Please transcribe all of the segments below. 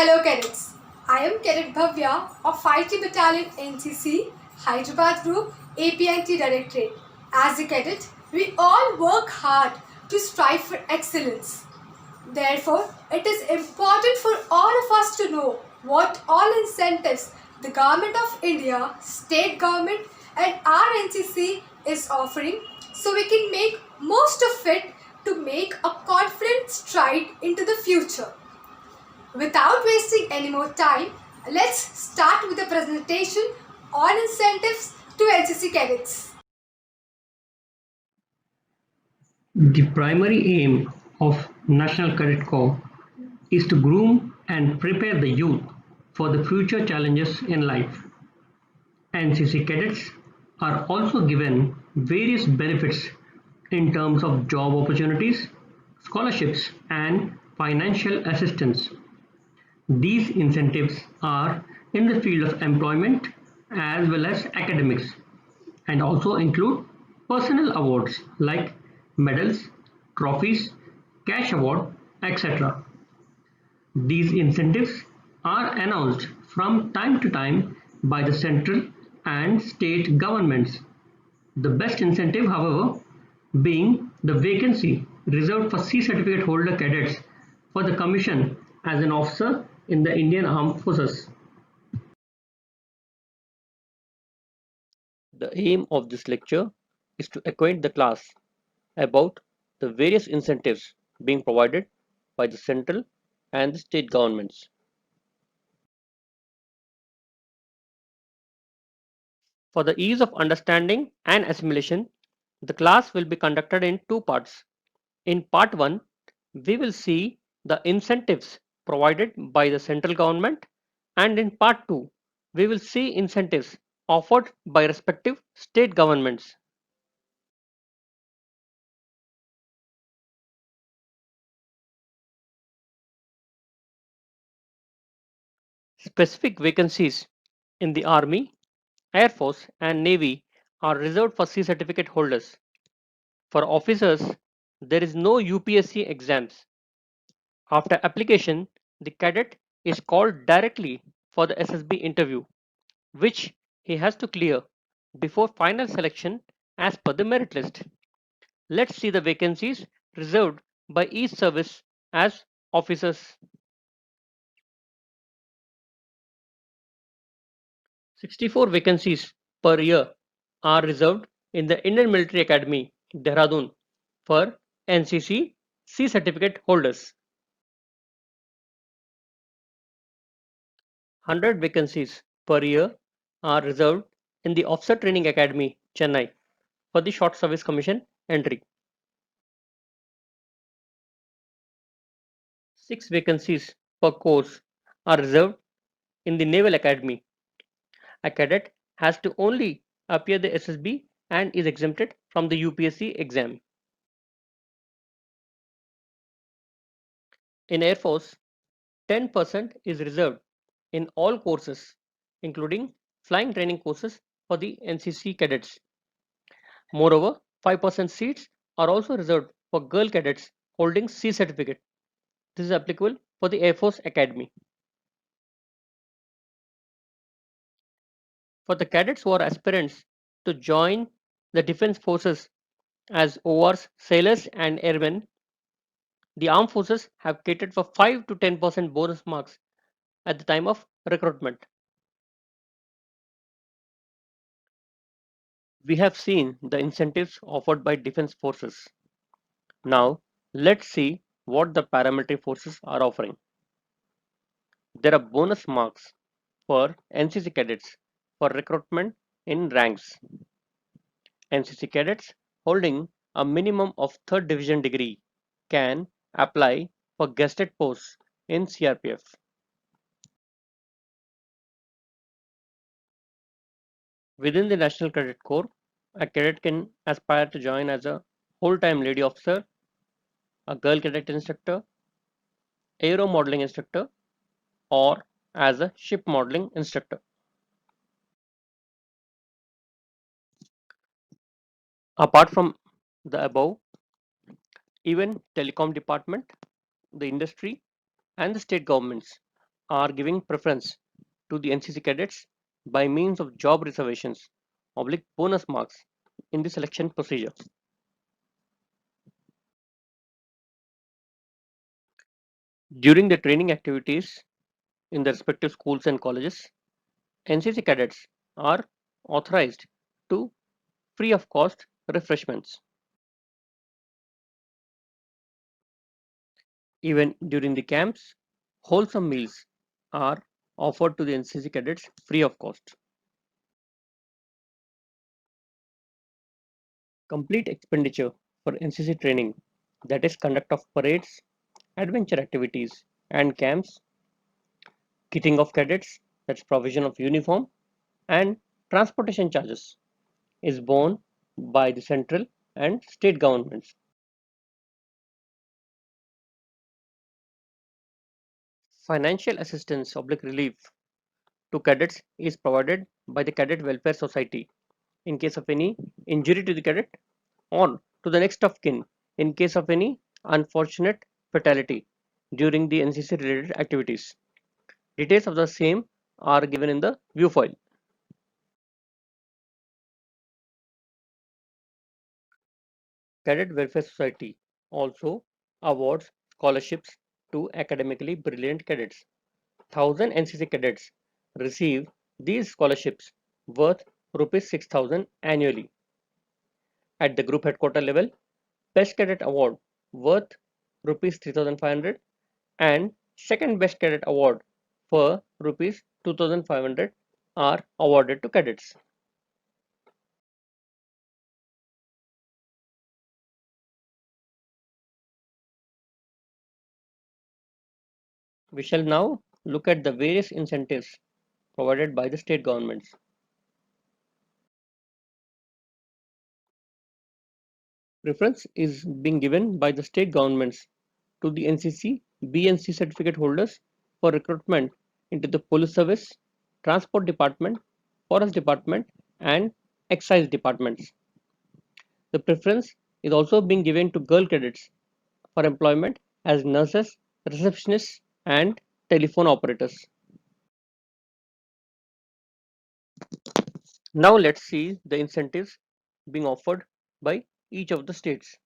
Hello cadets, I am Cadet Bhavya of 5T Battalion NCC, Hyderabad Group, APNT Directorate. As a cadet, we all work hard to strive for excellence. Therefore, it is important for all of us to know what all incentives the Government of India, State Government and our NCC is offering so we can make most of it to make a confident stride into the future. Without wasting any more time, let's start with the presentation on incentives to NCC cadets. The primary aim of National Cadet Corps is to groom and prepare the youth for the future challenges in life. NCC cadets are also given various benefits in terms of job opportunities, scholarships, and financial assistance. These incentives are in the field of employment as well as academics and also include personal awards like medals, trophies, cash award, etc. These incentives are announced from time to time by the central and state governments. The best incentive, however, being the vacancy reserved for C certificate holder cadets for the commission as an officer in the Indian Armed Forces. The aim of this lecture is to acquaint the class about the various incentives being provided by the central and the state governments. For the ease of understanding and assimilation, the class will be conducted in two parts. In part 1, we will see the incentives provided by the central government, and in part 2, we will see incentives offered by respective state governments. Specific vacancies in the Army, Air Force, and Navy are reserved for C certificate holders. For officers, there is no UPSC exams. After application, the cadet is called directly for the SSB interview, which he has to clear before final selection as per the merit list. Let's see the vacancies reserved by each service as officers. 64 vacancies per year are reserved in the Indian Military Academy, Dehradun, for NCC C certificate holders. 100 vacancies per year are reserved in the Officer Training Academy, Chennai, for the Short Service Commission entry. 6 vacancies per course are reserved in the Naval Academy. A cadet has to only appear the SSB and is exempted from the UPSC exam. In Air Force, 10% is reserved in all courses, including flying training courses for the NCC cadets. Moreover, 5% seats are also reserved for girl cadets holding C certificate. This is applicable for the Air Force Academy. For the cadets who are aspirants to join the defense forces as ORs, sailors, and airmen, the armed forces have catered for 5 to 10% bonus marks at the time of recruitment. We have seen the incentives offered by defense forces. Now, let's see what the paramilitary forces are offering. There are bonus marks for NCC cadets for recruitment in ranks. NCC cadets holding a minimum of 3rd division degree can apply for guested posts in CRPF. Within the National Cadet Corps, a cadet can aspire to join as a whole-time lady officer, a girl cadet instructor, aero modeling instructor, or as a ship modeling instructor. Apart from the above, even telecom department, the industry, and the state governments are giving preference to the NCC cadets by means of job reservations oblique bonus marks in the selection procedure. During the training activities in the respective schools and colleges, NCC cadets are authorized to free of cost refreshments. Even during the camps, wholesome meals are offered to the NCC cadets free of cost. Complete expenditure for NCC training, that is, conduct of parades, adventure activities, and camps, kitting of cadets, that's provision of uniform, and transportation charges, is borne by the central and state governments. Financial assistance oblique relief to cadets is provided by the Cadet Welfare Society in case of any injury to the cadet or to the next of kin in case of any unfortunate fatality during the NCC related activities. Details of the same are given in the view file. Cadet Welfare Society also awards scholarships to academically brilliant cadets. 1,000 NCC cadets receive these scholarships worth rupees 6,000 annually. At the group headquarter level, Best Cadet Award worth rupees 3,500 and Second Best Cadet Award for rupees 2,500 are awarded to cadets. We shall now look at the various incentives provided by the state governments. Preference is being given by the state governments to the NCC BNC certificate holders for recruitment into the police service, transport department, forest department, and excise departments. The preference is also being given to girl cadets for employment as nurses, receptionists, and telephone operators. Now let's see the incentives being offered by each of the states.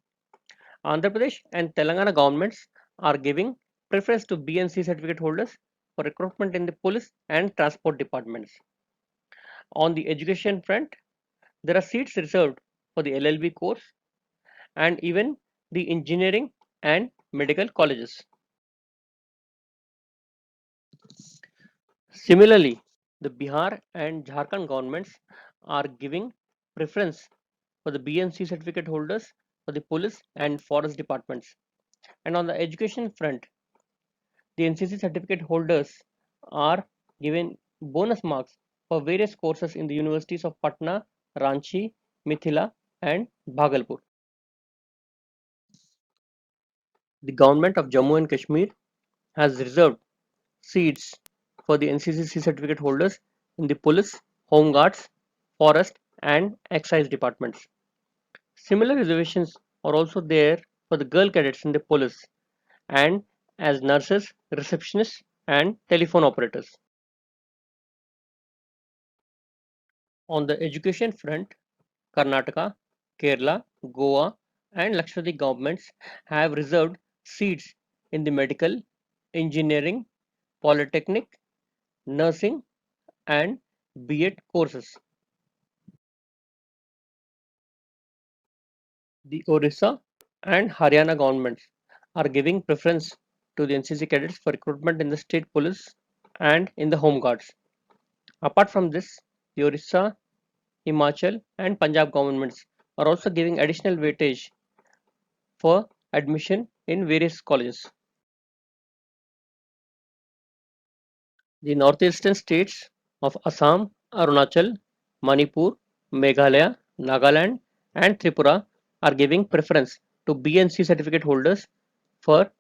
Andhra Pradesh and Telangana governments are giving preference to BNC certificate holders for recruitment in the police and transport departments. On the education front, there are seats reserved for the LLB course and even the engineering and medical colleges. Similarly, the Bihar and Jharkhand governments are giving preference for the BNC certificate holders for the police and forest departments. And on the education front, the NCC certificate holders are given bonus marks for various courses in the universities of Patna, Ranchi, Mithila, and Bhagalpur. The government of Jammu and Kashmir has reserved seats for the NCCC certificate holders in the police, home guards, forest, and excise departments. Similar reservations are also there for the girl cadets in the police and as nurses, receptionists, and telephone operators. On the education front, Karnataka, Kerala, Goa, and Lakshadweep governments have reserved seats in the medical, engineering, polytechnic, nursing, and B.Ed courses. The Orissa and Haryana governments are giving preference to the NCC cadets for recruitment in the state police and in the home guards. Apart from this, the Orissa, Himachal, and Punjab governments are also giving additional weightage for admission in various colleges. The northeastern states of Assam, Arunachal, Manipur, Meghalaya, Nagaland, and Tripura are giving preference to BNC certificate holders for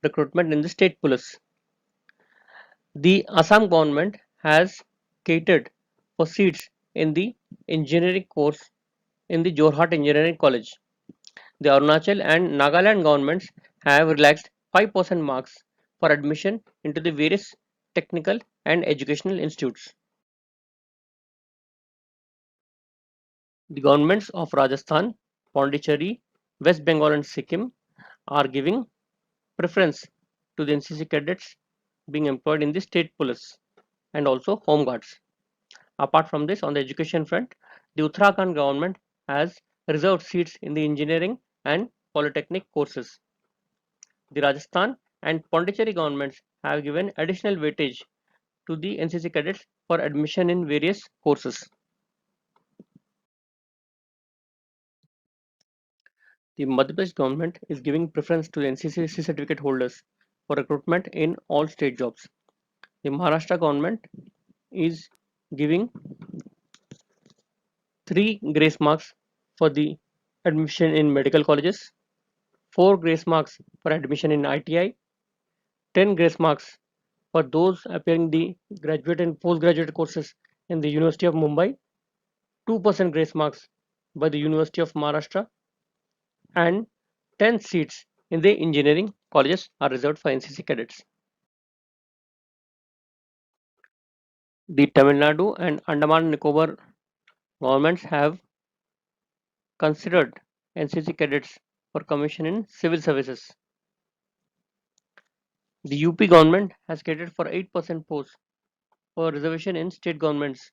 recruitment in the state police. The Assam government has catered for seats in the engineering course in the Jorhat Engineering College. The Arunachal and Nagaland governments have relaxed 5% marks for admission into the various technical and educational institutes. The governments of Rajasthan, Pondicherry, West Bengal and Sikkim are giving preference to the NCC cadets being employed in the state police and also home guards. Apart from this, on the education front, the Uttarakhand government has reserved seats in the engineering and polytechnic courses. The Rajasthan and Pondicherry governments have given additional weightage to the NCC cadets for admission in various courses. The Madhya Pradesh government is giving preference to the NCC certificate holders for recruitment in all state jobs. The Maharashtra government is giving 3 grace marks for the admission in medical colleges, 4 grace marks for admission in ITI, 10 grace marks for those appearing the graduate and postgraduate courses in the University of Mumbai, 2% grace marks by the University of Maharashtra, and 10 seats in the engineering colleges are reserved for NCC cadets. The Tamil Nadu and Andaman and Nicobar governments have considered NCC cadets for commission in civil services. The UP government has catered for 8% posts for reservation in state governments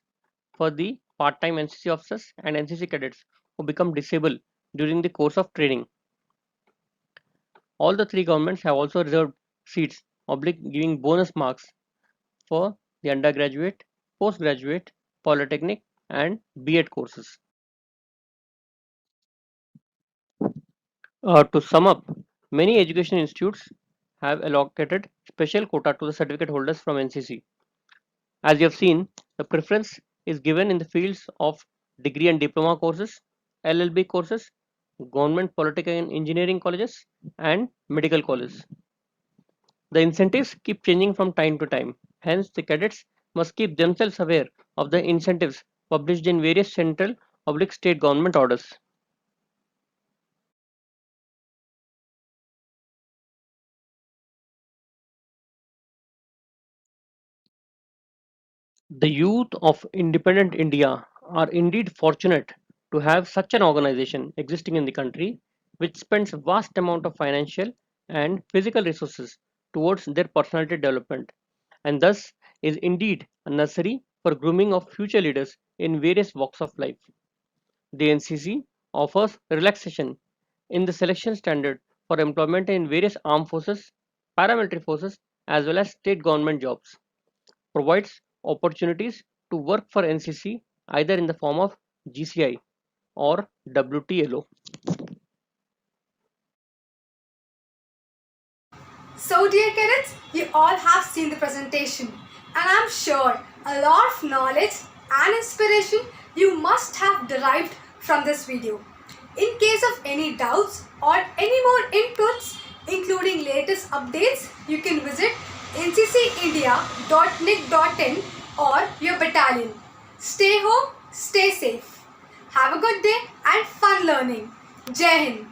for the part-time NCC officers and NCC cadets who become disabled during the course of training. All the 3 governments have also reserved seats giving bonus marks for the undergraduate, postgraduate, polytechnic and B.Ed courses. To sum up, many education institutes have allocated special quota to the certificate holders from NCC. As you have seen, the preference is given in the fields of degree and diploma courses, LLB courses, government political and engineering colleges, and medical colleges. The incentives keep changing from time to time. Hence, the cadets must keep themselves aware of the incentives published in various central public state government orders. The youth of independent India are indeed fortunate to have such an organization existing in the country which spends a vast amount of financial and physical resources towards their personality development and thus is indeed a nursery for grooming of future leaders in various walks of life. The NCC offers relaxation in the selection standard for employment in various armed forces, paramilitary forces as well as state government jobs, provides opportunities to work for NCC either in the form of GCI or WTLO. So, dear cadets, you all have seen the presentation, and I'm sure a lot of knowledge and inspiration you must have derived from this video. In case of any doubts or any more inputs, including latest updates, you can visit nccindia.nic.in or your battalion. Stay home, stay safe. Have a good day and fun learning. Jai Hind.